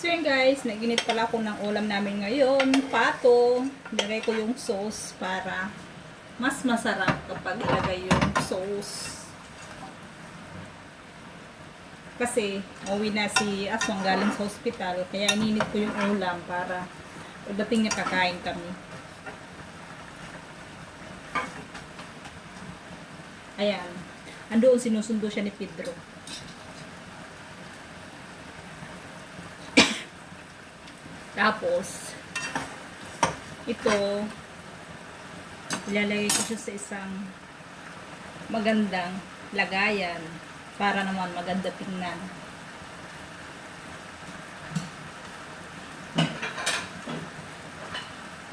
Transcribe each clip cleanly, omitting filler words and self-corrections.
So yun guys, naginit pala ako ng ulam namin ngayon. Pato. Nilagay ko yung sauce para mas masarap kapag ilagay yung sauce. Kasi uwi na si Aswang galing sa hospital. Kaya ininit ko yung ulam para pagdating niya kakain kami. Ayan. Andoon sinusundo siya ni Pedro. Tapos, ito, ilalagay ko siya sa isang magandang lagayan para naman maganda tingnan.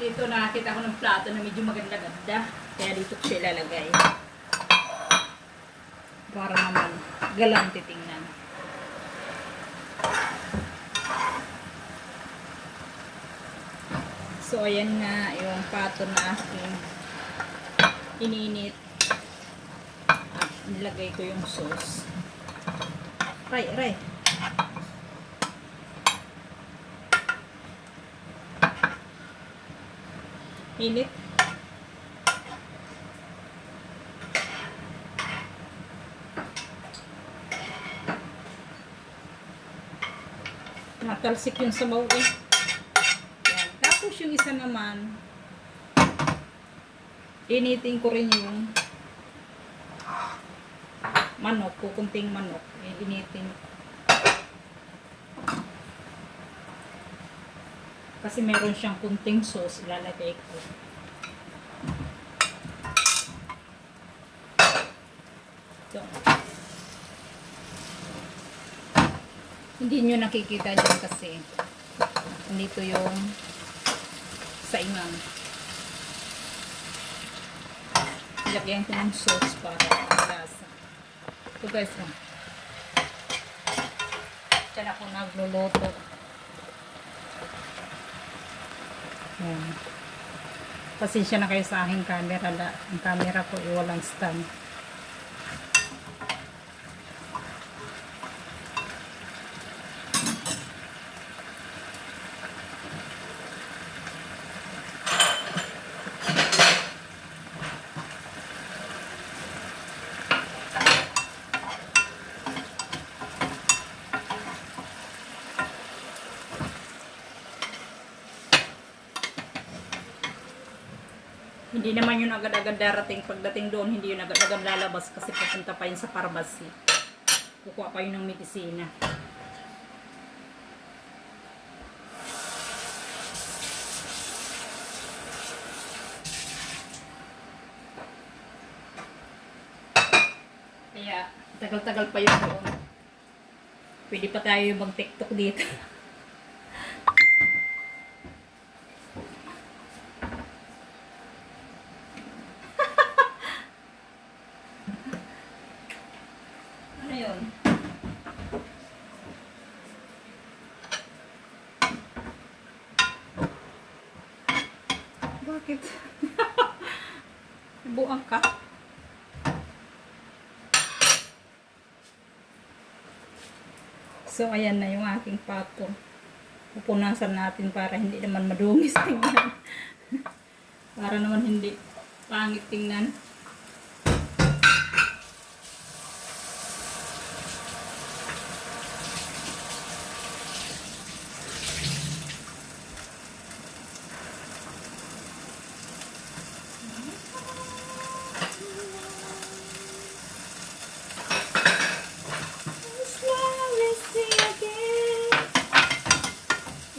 Dito nakakita ko ng plato na medyo maganda-ganda, kaya dito ko siya ilalagay. Para naman galante tingnan. So, ayan nga yung pato na aking ininit. At nilagay ko yung sauce. Aray. Init. Natalsik yung sabaw eh. Tapos yung isa naman, initin ko rin yung manok, kukunting manok. Initin. Kasi meron siyang kunting sauce, ilalagay ko. Ito. Hindi nyo nakikita dyan kasi nandito yung saingan. Ilagyan ko ng sauce para malasa. Ito guys, dyan ako nagluluto. Yan. Pasensya na kayo sa aking camera. Ang camera ko ay walang stand. Hindi naman yun agad-agad darating. Pagdating doon, hindi yun agad-agad lalabas kasi papunta pa yun sa pharmacy. Kukuha pa yun ng medisina. Kaya, tagal-tagal pa yun doon. Pwede pa tayo mag-tiktok dito. Bakit? Buang ka? So, ayan na yung aking pato. Pupunasan natin para hindi naman madungis tingnan. Para naman hindi pangit tingnan.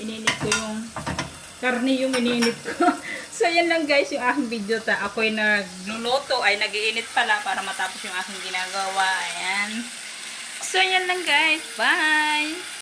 Ininit ko yung karne yung ininit ko. So, yan lang guys yung aking video. Ako'y nagluluto, ay nag-iinit pala para matapos yung aking ginagawa. Ayan. So, yan lang guys. Bye!